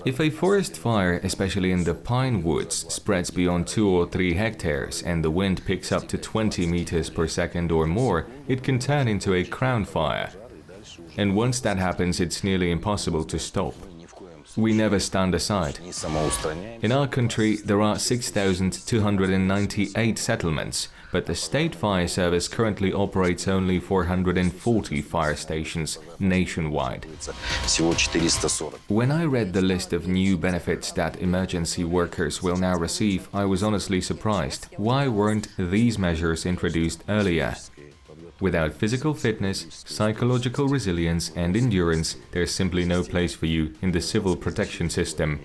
If a forest fire, especially in the pine woods, spreads beyond 2 or 3 hectares and the wind picks up to 20 meters per second or more, it can turn into a crown fire. And once that happens, it's nearly impossible to stop. We never stand aside. In our country, there are 6,298 settlements, but the State Fire Service currently operates only 440 fire stations nationwide. When I read the list of new benefits that emergency workers will now receive, I was honestly surprised. Why weren't these measures introduced earlier? Without physical fitness, psychological resilience and endurance, there's simply no place for you in the civil protection system.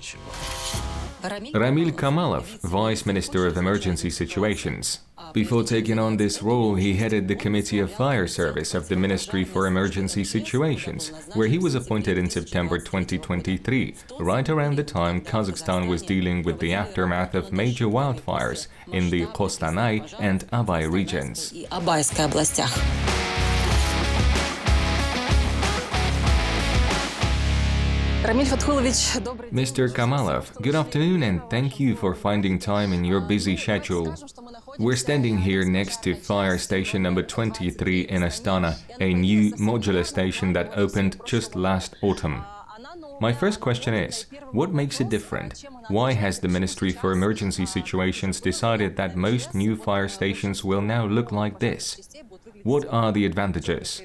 Ramil Kamalov, Vice Minister of Emergency Situations. Before taking on this role, he headed the Committee of Fire Service of the Ministry for Emergency Situations, where he was appointed in September 2023, right around the time Kazakhstan was dealing with the aftermath of major wildfires in the Kostanay and Abai regions. Mr. Kamalov, good afternoon and thank you for finding time in your busy schedule. We're standing here next to fire station number 23 in Astana, a new modular station that opened just last autumn. My first question is, what makes it different? Why has the Ministry for Emergency Situations decided that most new fire stations will now look like this? What are the advantages?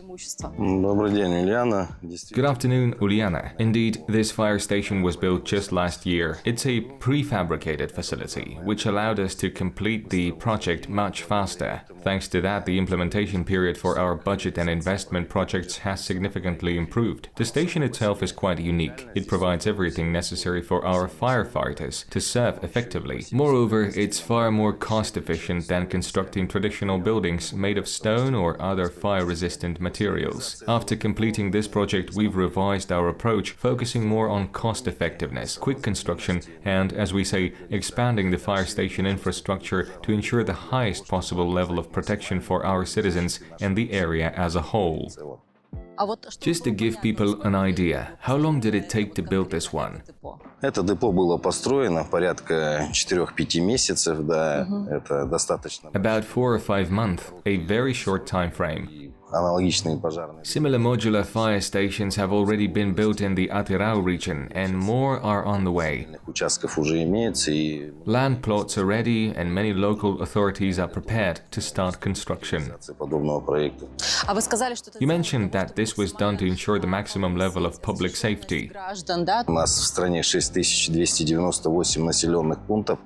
Good afternoon, Uliana. Indeed, this fire station was built just last year. It's a prefabricated facility, which allowed us to complete the project much faster. Thanks to that, the implementation period for our budget and investment projects has significantly improved. The station itself is quite unique. It provides everything necessary for our firefighters to serve effectively. Moreover, it's far more cost-efficient than constructing traditional buildings made of stone or other fire-resistant materials. After completing this project, we've revised our approach, focusing more on cost-effectiveness, quick construction, and, as we say, expanding the fire station infrastructure to ensure the highest possible level of protection for our citizens and the area as a whole. Just to give people an idea, how long did it take to build this one? Это депо было построено порядка 4-5 месяцев, да, это достаточно. About 4 or 5 months, a very short time frame. Аналогичные пожарные. Similar modular fire stations have already been built in the The region, and more are on the way. Участков уже имеется и Land plots are ready, and many local authorities are prepared to start construction. подобного проекта. You mentioned that this was done to ensure the maximum level of public safety. У нас в стране 6298 населенных пунктов,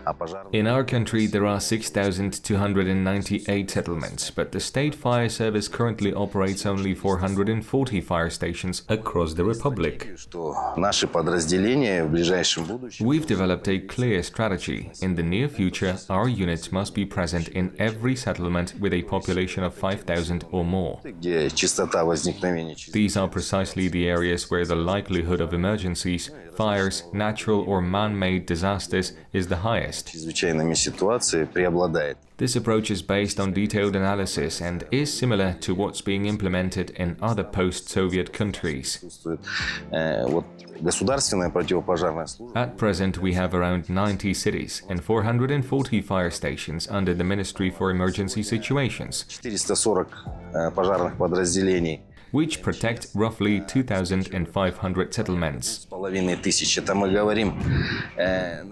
а пожарных. In our country, there are 6,298 settlements, but the State Fire Service currently operates only 440 fire stations across the Republic. Что наши подразделения в ближайшем будущем We've developed a clear strategy. In the near future, our units must be present in every settlement with a population of 5,000 or more. где частота возникновения These are precisely the areas where the likelihood of emergencies, fires, natural or man-made disasters is the highest. чрезвычайными ситуациями преобладает. This approach is based on detailed analysis and is similar to what's being implemented in other post-Soviet countries. Вот государственная противопожарная служба. At present, we have around 90 cities and 440 fire stations under the Ministry for Emergency Situations, 440 пожарных подразделений. which protect roughly 2,500 settlements. 1500. Это мы говорим.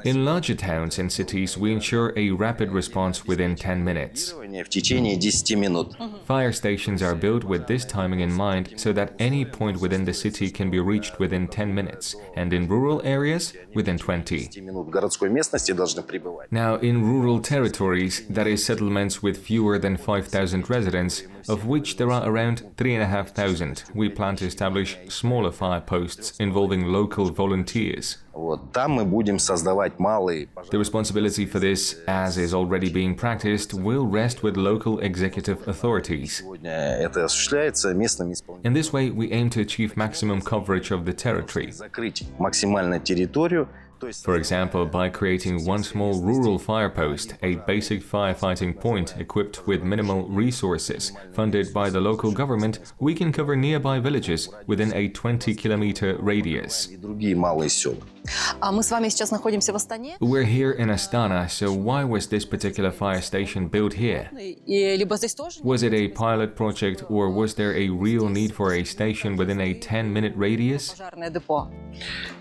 In larger towns and cities, we ensure a rapid response within 10 minutes. В течение 10 минут. Fire stations are built with this timing in mind so that any point within the city can be reached within 10 minutes, and in rural areas, within 20. 10 минут в городской местности должны прибывать. Now, in rural territories, that is settlements with fewer than 5,000 residents, of which there are around 3,500, we plan to establish smaller fire posts involving local volunteers. Вот там мы будем создавать малые. The responsibility for this, as is already being practiced, will rest with local executive authorities. Сегодня это осуществляется местными исполнителями. In this way, we aim to achieve maximum coverage of the territory. Закрыть максимально территорию For example, by creating one small rural fire post, a basic firefighting point equipped with minimal resources, funded by the local government, we can cover nearby villages within a 20-kilometer radius. И другие малые села. Мы с вами сейчас находимся в Астане. We're here in Astana, so why was this particular fire station built here? И либо здесь тоже Was it a pilot project, or was there a real need for a station within a 10-minute radius? пожарное депо.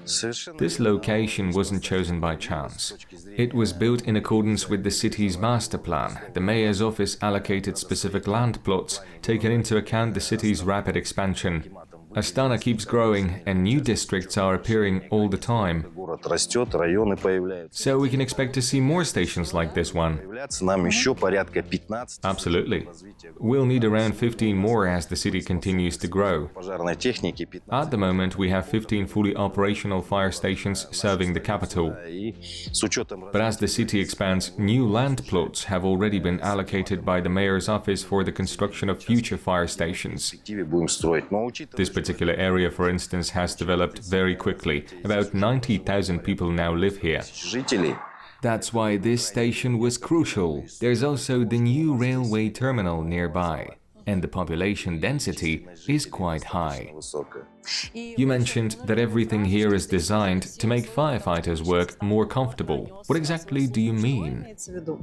Совершенно This location wasn't chosen by chance. It was built in accordance with the city's master plan. The mayor's office allocated specific land plots, taking into account the city's rapid expansion. Astana keeps growing, and new districts are appearing all the time. город растет, районы появляются. So we can expect to see more stations like this one. Появляться нам еще порядка 15 Absolutely. We'll need around 15 more as the city continues to grow. пожарной техники, 15. At the moment, we have 15 fully operational fire stations serving the capital. И с учетом But as the city expands, new land plots have already been allocated by the mayor's office for the construction of future fire stations. перспективы будем строить. Но This particular area, for instance, has developed very quickly. About 90,000 people now live here. жителей That's why this station was crucial. There's also the new railway terminal nearby, and the population density is quite high. высокая. You mentioned that everything here is designed to make firefighters' work more comfortable. What exactly do you mean? Имеется в виду.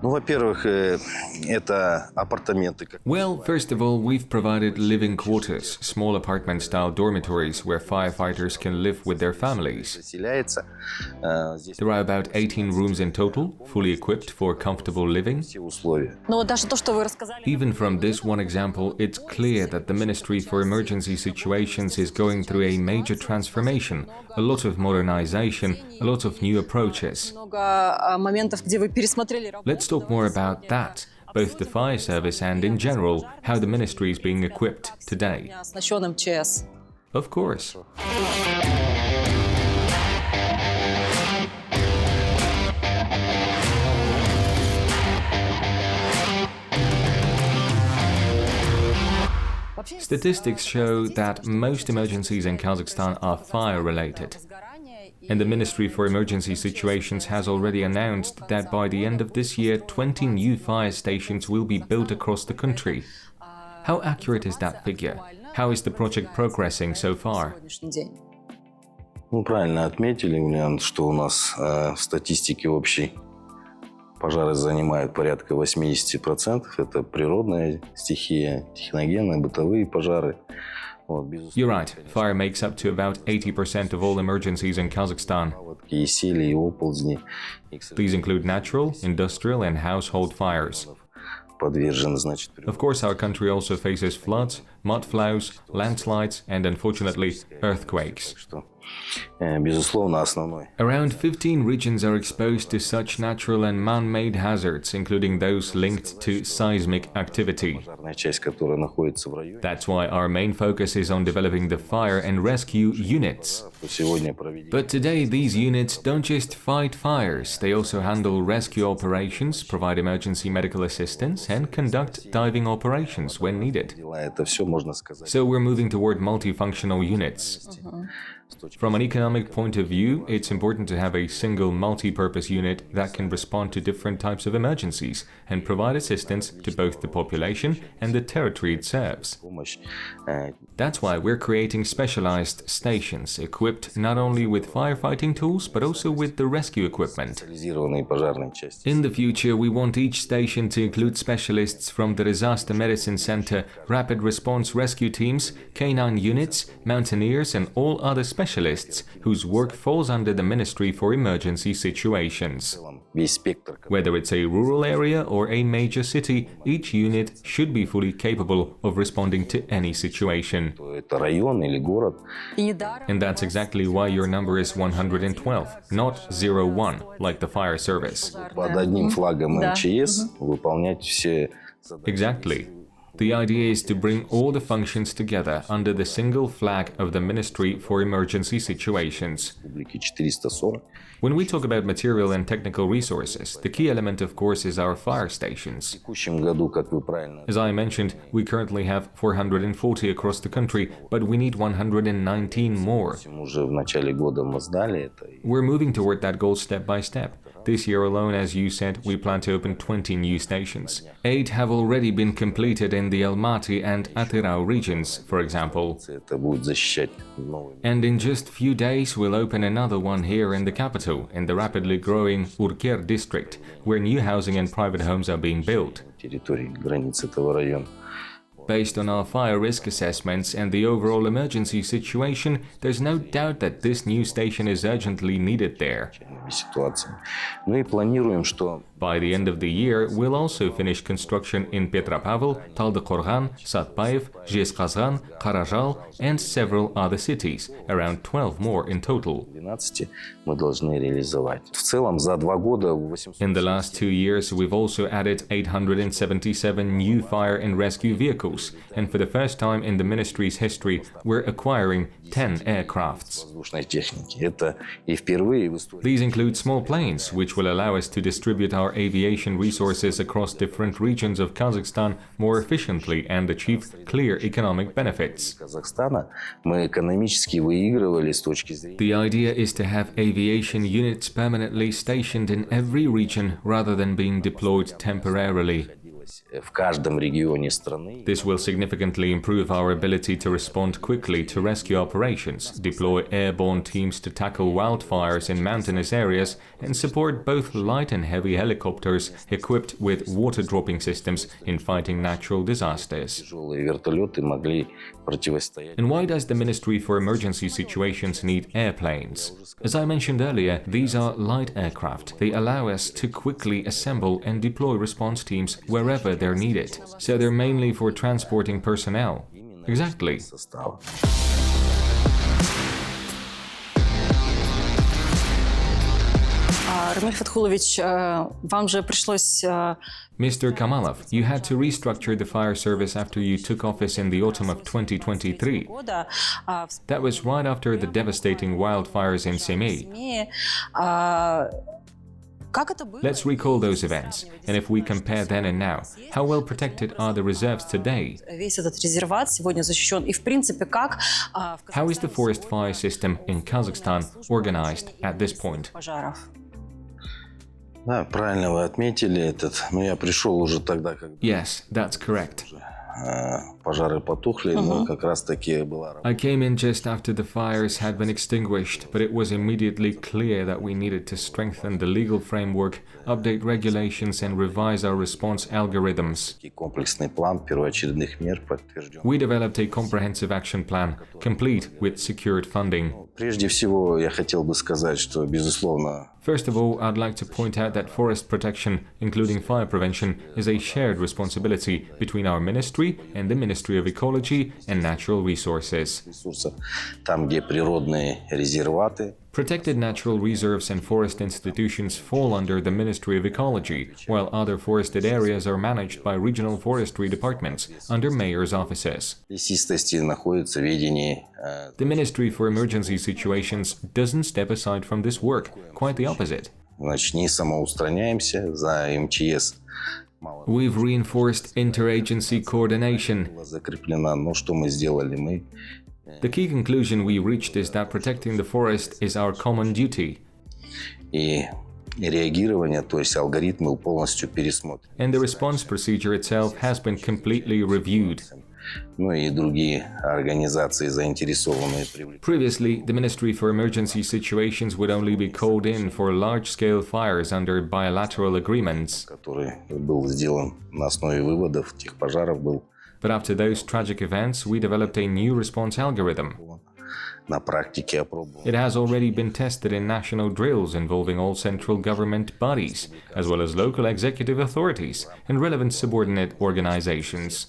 Ну, во-первых, это апартаменты, как Well, first of all, we've provided living quarters, small apartment-style dormitories where firefighters can live with their families. заселяется. Здесь There are about 18 rooms in total, fully equipped for comfortable living. все условия. Но вот даже то, что вы рассказали, Even from this one example, it's clear that the Ministry for Emergency Situations is going through a major transformation, a lot of modernization, a lot of new approaches. много моментов, где вы пересмотрели работу. Let's talk more about that, both the fire service and in general, how the ministry is being equipped today. Оснащенным ЧС. Of course. Statistics show that most emergencies in Kazakhstan are fire-related. And the Ministry for Emergency Situations has already announced that by the end of this year, 20 new fire stations will be built across the country. How accurate is that figure? How is the project progressing so far? Сегодняшний день. Ну, правильно отметили, Ульян, что у нас в статистике общей пожары занимают порядка 80%. Это природная стихия, техногенные, бытовые пожары. Вот, You're right, fire makes up to about 80% of all emergencies in Kazakhstan. безусловно, и сели, и оползни. И, к These include natural, industrial, and household fires. подвержены, значит, Of course, our country also faces floods, mudflows, landslides, and unfortunately, earthquakes. что, безусловно, основной. Around 15 regions are exposed to such natural and man-made hazards, including those linked to seismic activity. Пожарная часть, которая находится в районе, That's why our main focus is on developing the fire and rescue units. то сегодня проведение But today, these units don't just fight fires, they also handle rescue operations, provide emergency medical assistance, and conduct diving operations when needed. дела, это все, можно сказать. So we're moving toward multifunctional units. From an economic point of view, it's important to have a single multi-purpose unit that can respond to different types of emergencies and provide assistance to both the population and the territory it serves. Помощь That's why we're creating specialized stations equipped not only with firefighting tools but also with the rescue equipment. специализированной пожарной части. In the future, we want each station to include specialists from the Disaster Medicine Center, rapid response rescue teams, canine units, mountaineers, and all other specialists whose work falls under the Ministry for Emergency Situations. Весь спектр, Whether it's a rural area or a major city, each unit should be fully capable of responding to any situation. это район или город, И недаром And that's exactly why your number is 112, not 01, like the fire service. под одним флагом Да. МЧС выполнять все задачи. Exactly. The idea is to bring all the functions together under the single flag of the Ministry for Emergency Situations. Республики 440. When we talk about material and technical resources, the key element, of course, is our fire stations. В текущем году, как вы правильно As I mentioned, we currently have 440 across the country, but we need 119 more. уже в начале года мы сдали это. We're moving toward that goal step by step. This year alone, as you said, we plan to open 20 new stations. 8 have already been completed in the Almaty and Atyrau regions, for example. Это будет защищать новые And in just few days, we'll open another one here in the capital, in the rapidly growing Urker district, where new housing and private homes are being built. территории границ этого района. Based on our fire risk assessments and the overall emergency situation, there's no doubt that this new station is urgently needed there. Ситуации. Ну и планируем, что By the end of the year, we'll also finish construction in Petropavl, Taldyqorghan, Satpayev, Zhezkazgan, Karajal, and several other cities, around 12 more in total. 12 мы должны реализовать. В целом за 2 года 800 In the last 2 years, we've also added 877 new fire and rescue vehicles, and for the first time in the ministry's history, we're acquiring 10 aircrafts. воздушной техники. Это и впервые в истории These include small planes, which will allow us to distribute our aviation resources across different regions of Kazakhstan more efficiently and achieve clear economic benefits. Казахстана. Мы экономически выигрывали с точки зрения The idea is to have aviation units permanently stationed in every region rather than being deployed temporarily. в каждом регионе страны. This will significantly improve our ability to respond quickly to rescue operations, deploy airborne teams to tackle wildfires in mountainous areas, and support both light and heavy helicopters equipped with water-dropping systems in fighting natural disasters. Тяжелые вертолеты могли противостоять. And why does the Ministry for Emergency Situations need airplanes? As I mentioned earlier, these are light aircraft. They allow us to quickly assemble and deploy response teams wherever they're needed. So they're mainly for transporting personnel. Exactly. Состава. Рамиль Фатхулович, вам же пришлось... Mr. Kamalov, you had to restructure the fire service after you took office in the autumn of 2023. года That was right after the devastating wildfires in Semey. Как это было? Let's recall those events, and if we compare then and now, how well protected are the reserves today? Весь этот резерват сегодня защищен. И, в принципе, как... How is the forest fire system in Kazakhstan organized at this point? Пожаров. Да, правильно вы отметили этот. Но я пришел уже тогда, когда Yes, that's correct. пожары потухли, но как раз таки была работа. I came in just after the fires had been extinguished, but it was immediately clear that we needed to strengthen the legal framework, update regulations, and revise our response algorithms. Комплексный план первоочередных мер подтвержден. We developed a comprehensive action plan, complete with secured funding. Прежде всего, я хотел бы сказать, что, безусловно, First of all, I'd like to point out that forest protection, including fire prevention, is a shared responsibility between our ministry and the Ministry of Ecology and Natural Resources. ресурсов, там, где природные резерваты, Protected natural reserves and forest institutions fall under the Ministry of Ecology, while other forested areas are managed by regional forestry departments under mayor's offices. лесистости находятся в ведении The Ministry for Emergency Situations doesn't step aside from this work, quite the opposite. значит, не самоустраняемся за МЧС. Мало We've reinforced interagency coordination. было закреплено, но что мы сделали? Мы The key conclusion we reached is that protecting the forest is our common duty, и реагирование, то есть алгоритм был полностью пересмотрен. and the response procedure itself has been completely reviewed. Ну и другие организации, заинтересованные привлекли. Previously, the Ministry for Emergency Situations would only be called in for large-scale fires under bilateral agreements. Который был сделан на основе выводов тех пожаров, был But after those tragic events, we developed a new response algorithm. на практике опробован. It has already been tested in national drills involving all central government bodies, as well as local executive authorities and relevant subordinate organizations.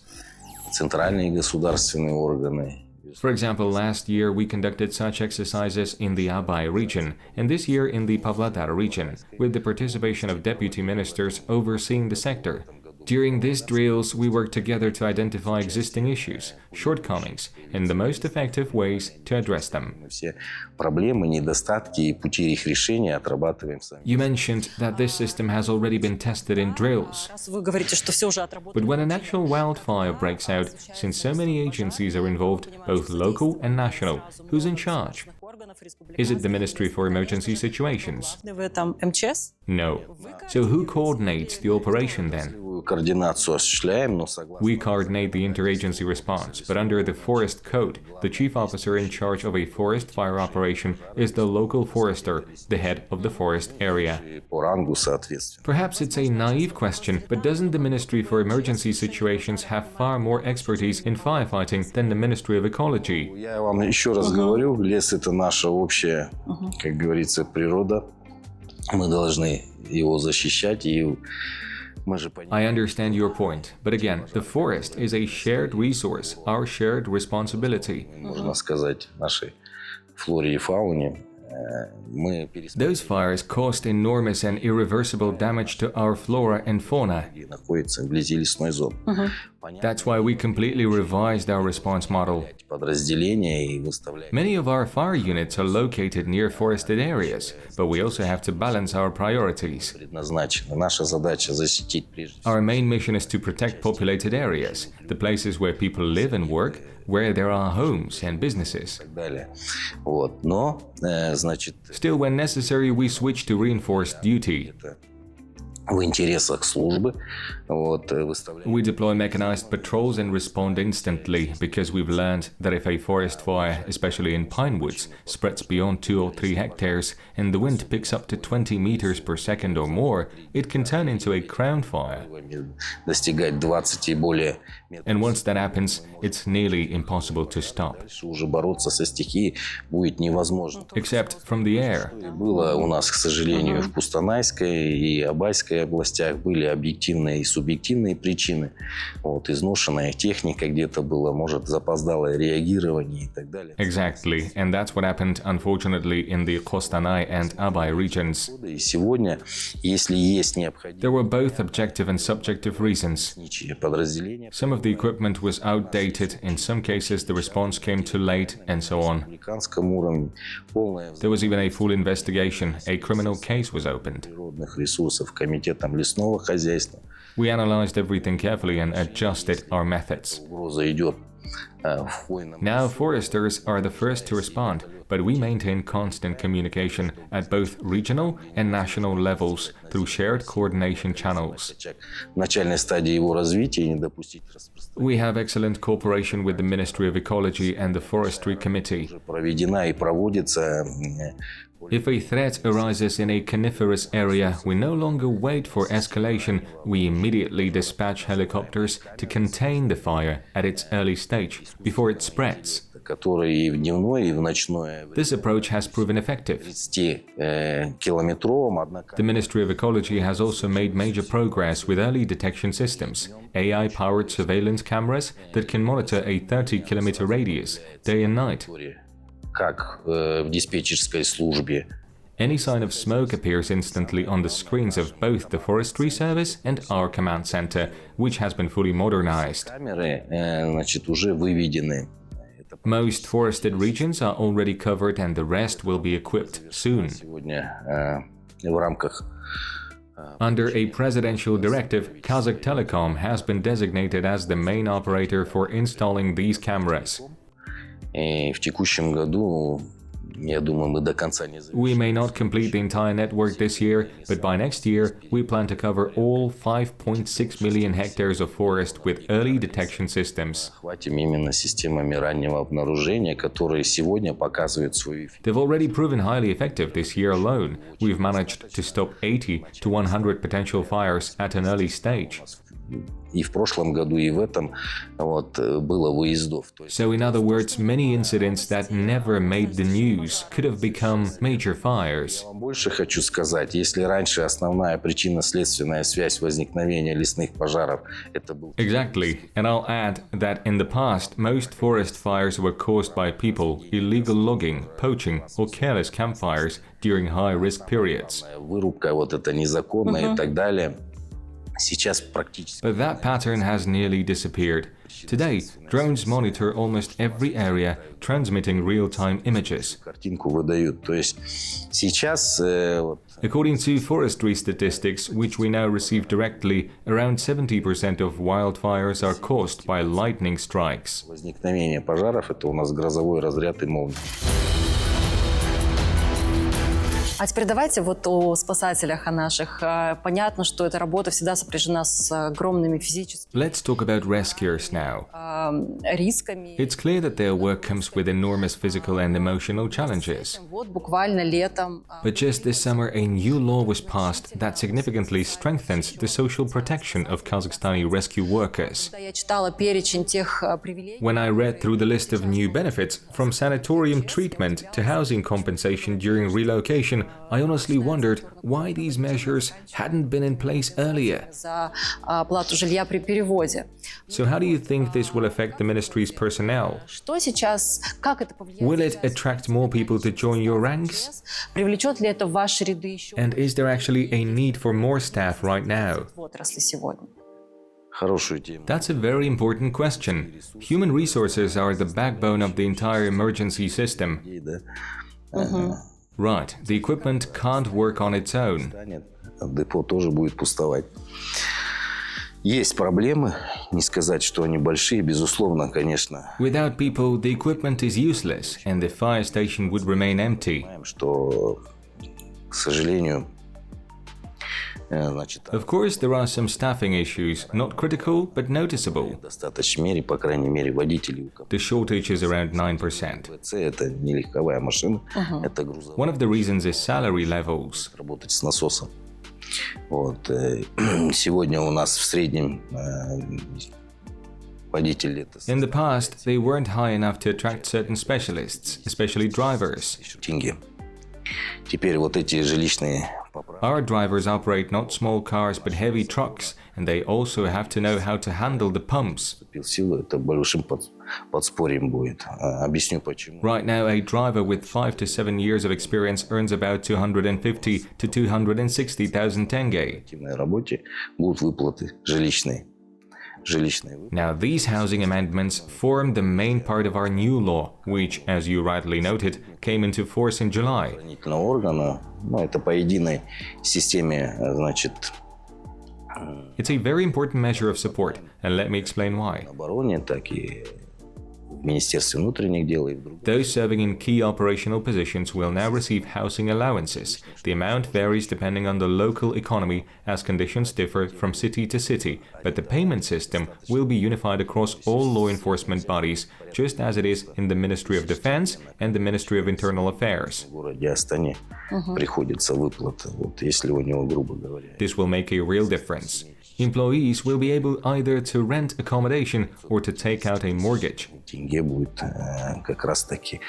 Центральные государственные органы. For example, last year we conducted such exercises in the Abai region, and this year in the Pavlodar region, with the participation of deputy ministers overseeing the sector. During these drills, we work together to identify existing issues, shortcomings, and the most effective ways to address them. Все проблемы, недостатки и пути их решения отрабатываем сами. You mentioned that this system has already been tested in drills. Раз вы говорите, что все уже But отработано. when an actual wildfire breaks out, since so many agencies are involved, both local and national, who's in charge? Is it the Ministry for Emergency Situations? Вы там МЧС? No. So who coordinates the operation then? Координацию осуществляем, но согласно We coordinate the interagency response, but under the Forest Code, the chief officer in charge of a forest fire operation is the local forester, the head of the forest area. по рангу соответственно. Perhaps it's a naive question, but doesn't the Ministry for Emergency Situations have far more expertise in firefighting than the Ministry of Ecology? Я вам еще раз говорю, лес это наша общая, как говорится, природа. Мы должны его защищать, и мы же понимаем. I understand your point, but again, the forest is a shared resource, our shared responsibility. Можно сказать, нашей флоре и фауне. Мы Those fires caused enormous and irreversible damage to our flora and fauna. находимся вблизи лесной зоны. That's why we completely revised our response model. Подразделения и выставляем. Many of our fire units are located near forested areas, but we also have to balance our priorities. Предназначено. Наша задача защитить прежде всего Our main mission is to protect populated areas, the places where people live and work, where there are homes and businesses. и так далее. Вот. Но, значит, Still, when necessary, we switch to reinforced duty. это в интересах службы. Вот, выставляем. We deploy mechanized patrols and respond instantly because we've learned that if a forest fire, especially in pine woods, spreads beyond 2 or 3 hectares and the wind picks up to 20 meters per second or more, it can turn into a crown fire. Достигать 20 и более метров. And once that happens, it's nearly impossible to stop. Дальше уже бороться со стихией будет невозможно. Except from the air. Было у нас, к сожалению, в Костанайской и Абайской областях были объективные и субъективные причины. Вот, изношенная техника где-то была, может, запоздалое реагирование и так далее. Exactly, and that's what happened, unfortunately, in the Kostanay and Abai regions. И сегодня, если есть необходимость, There were both objective and subjective reasons. подразделения Some of the equipment was outdated, in some cases the response came too late, and so on. на американском уровне полное There was even a full investigation, a criminal case was opened. природных ресурсов комитетом лесного хозяйства. We analyzed everything carefully and adjusted our methods. Угроза идет в хвойном. Now foresters are the first to respond, but we maintain constant communication at both regional and national levels through shared coordination channels. В начальной стадии его развития не допустить распространения. We have excellent cooperation with the Ministry of Ecology and the Forestry Committee. Проведена и проводится. If a threat arises in a coniferous area, we no longer wait for escalation, we immediately dispatch helicopters to contain the fire at its early stage, before it spreads. Который и в дневное, и в ночное This approach has proven effective. 30-километровым, однако The Ministry of Ecology has also made major progress with early detection systems, AI-powered surveillance cameras that can monitor a 30-kilometer radius, day and night. как в диспетчерской службе. Any sign of smoke appears instantly on the screens of both the Forestry Service and our command center, which has been fully modernized. Камеры, значит, уже выведены. Most forested regions are already covered and the rest will be equipped soon. Сегодня в рамках Under a presidential directive, Kazakh Telecom has been designated as the main operator for installing these cameras. и в текущем году, я думаю, мы до конца не We may not complete the entire network this year, but by next year, we plan to cover all 5.6 million hectares of forest with early detection systems. захватим именно системами раннего обнаружения, которые сегодня показывают свою эффективность. They've already proven highly effective this year alone. We've managed to stop 80 to 100 potential fires at an early stage. И в прошлом году, и в этом вот, было выездов. То есть So in other words, many incidents that never made the news could have become major fires. я вам больше хочу сказать, если раньше основная причинно-следственная связь возникновения лесных пожаров это был Exactly, and I'll add that in the past, most forest fires were caused by people, illegal logging, poaching, or careless campfires during high-risk periods. вырубка вот это незаконная и так далее. Сейчас практически But that pattern has nearly disappeared. Today, drones monitor almost every area, transmitting real-time images. картинку выдают. То есть сейчас вот, According to forestry statistics, which we now receive directly, around 70% of wildfires are caused by lightning strikes. возникновение пожаров — это у нас грозовой разряд и молния. А теперь давайте вот о спасателях, о наших. Понятно, что эта работа всегда сопряжена с огромными физическими Let's talk about rescuers now. рисками. It's clear that their work comes with enormous physical and emotional challenges. Вот буквально летом But just this summer, a new law was passed that significantly strengthens the social protection of Kazakhstani rescue workers. когда я читала перечень тех привилегий, When I read through the list of new benefits, from sanatorium treatment to housing compensation during relocation, I honestly wondered why these measures hadn't been in place earlier. за оплату жилья при переводе. So how do you think this will affect the ministry's personnel? Что сейчас, как это повлияет? Will it attract more people to join your ranks? Привлечет ли это в ваши ряды еще And is there actually a need for more staff right now? в отрасли сегодня? Хорошую тему. That's a very important question. Human resources are the backbone of the entire emergency system. Да? Right, the equipment can't work on its own. Депо тоже будет пустовать. Есть проблемы, не сказать, что они большие, безусловно, конечно. Without people, the equipment is useless and the fire station would remain empty. Понимаем, что, к сожалению, значит, Of course, there are some staffing issues, not critical, but noticeable. в достаточной мере, по крайней мере, водителей. The shortage is around 9%. ВЦ — это не легковая машина, это грузовая. One of the reasons is salary levels. Работать с насосом. Вот. Сегодня у нас в среднем водитель это In the past, they weren't high enough to attract certain specialists, especially drivers. тенге. Теперь вот эти жилищные поправки. Our drivers operate not small cars but heavy trucks, and they also have to know how to handle the pumps. В силу это большим подспорьем будет. Объясню почему. Right now, a driver with 5 to 7 years of experience earns about 250 to 260,000 tenge. В активной работе будут выплаты жилищные. Now, these housing amendments form the main part of our new law, which, as you rightly noted, came into force in July. Правоохранительного органа, ну, это по единой системе, значит, It's a very important measure of support, and let me explain why. обороне, так и в Министерстве внутренних дел и в других. Those serving in key operational positions will now receive housing allowances. The amount varies depending on the local economy, as conditions differ from city to city, but the payment system will be unified across all law enforcement bodies, just as it is in the Ministry of Defense and the Ministry of Internal Affairs. В городе Астане приходится выплата, вот, если у него, грубо говоря. This will make a real difference. Employees will be able either to rent accommodation or to take out a mortgage. Тенге будет как раз-таки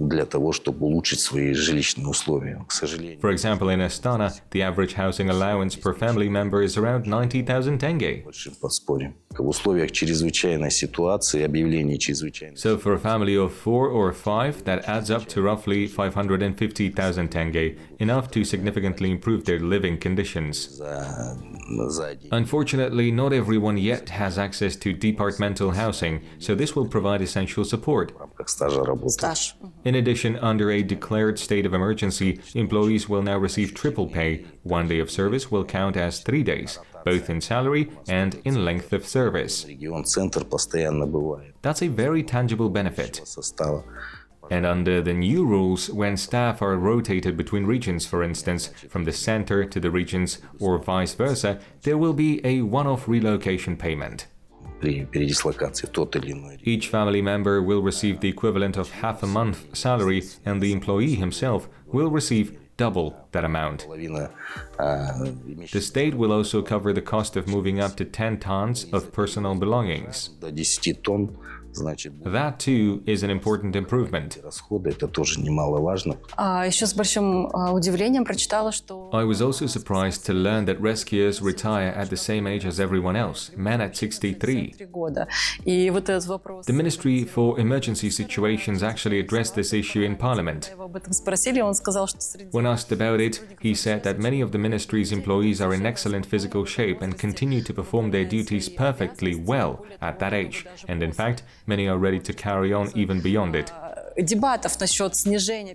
для того, чтобы улучшить свои жилищные условия. К сожалению. For example, in Astana, the average housing allowance per family member is around 90,000 tenge. Большим подспорьем. В условиях чрезвычайной ситуации, объявления чрезвычайной So for a family of 4 or 5, that adds up to roughly 550,000 tenge, enough to significantly improve their living conditions. за день. Unfortunately, not everyone yet has access to departmental housing, so this will provide essential support. В рамках стажа работы. Стаж. In addition, under a declared state of emergency, employees will now receive triple pay. 1 day of service will count as 3 days, both in salary and in length of service. Регион-центр постоянно бывает. That's a very tangible benefit. Состава. And under the new rules, when staff are rotated between regions, for instance, from the center to the regions or vice versa, there will be a one-off relocation payment. При передислокации тот или иной. Each family member will receive the equivalent of half a month salary, and the employee himself will receive double that amount. Половина The state will also cover the cost of moving up to 10 tons of personal belongings. до 10 тонн, значит, That too is an important improvement. расходы, это тоже немаловажно. Еще с большим удивлением прочитала, что I was also surprised to learn that rescuers retire at the same age as everyone else, men at 63. The Ministry for Emergency Situations actually addressed this issue in Parliament. When asked about it, he said that many of the ministry's employees are in excellent physical shape and continue to perform their duties perfectly well at that age, and in fact, many are ready to carry on even beyond it.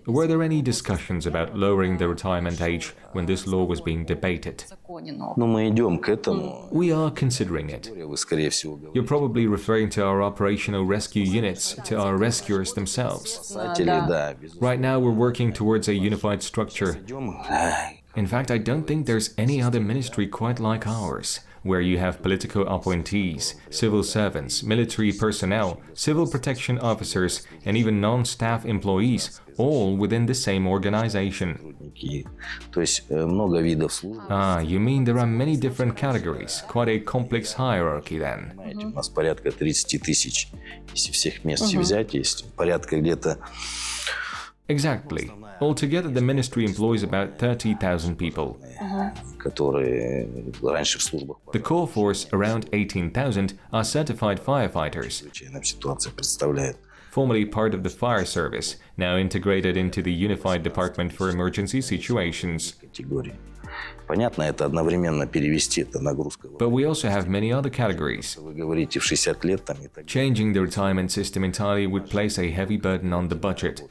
Were there any discussions about lowering the retirement age when this law was being debated? We are considering it. You're probably referring to our operational rescue units, to our rescuers themselves. Right now we're working towards a unified structure. In fact, I don't think there's any other ministry quite like ours, where you have political appointees, civil servants, military personnel, civil protection officers, and even non-staff employees, all within the same organization. Ah, you mean there are many different categories, quite a complex hierarchy then. Exactly. Altogether, the ministry employs about 30,000 people. The core force, around 18,000, are certified firefighters, formerly part of the fire service, now integrated into the Unified Department for Emergency Situations. But we also have many other categories. Changing the retirement system entirely would place a heavy burden on the budget.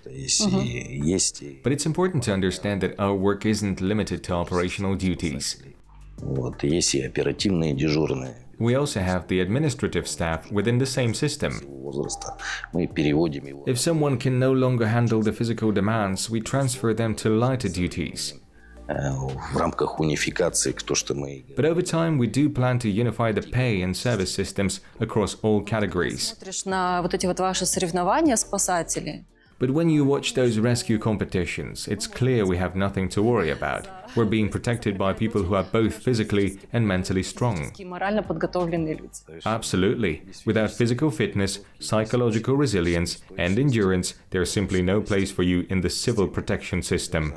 But it's important to understand that our work isn't limited to operational duties. We also have the administrative staff within the same system. If someone can no longer handle the physical demands, we transfer them to lighter duties. But over time, we do plan to unify the pay and service systems across all categories. But when you watch those rescue competitions, it's clear we have nothing to worry about. We're being protected by people who are both physically and mentally strong. Absolutely. Without physical fitness, psychological resilience, and endurance, there's simply no place for you in the civil protection system.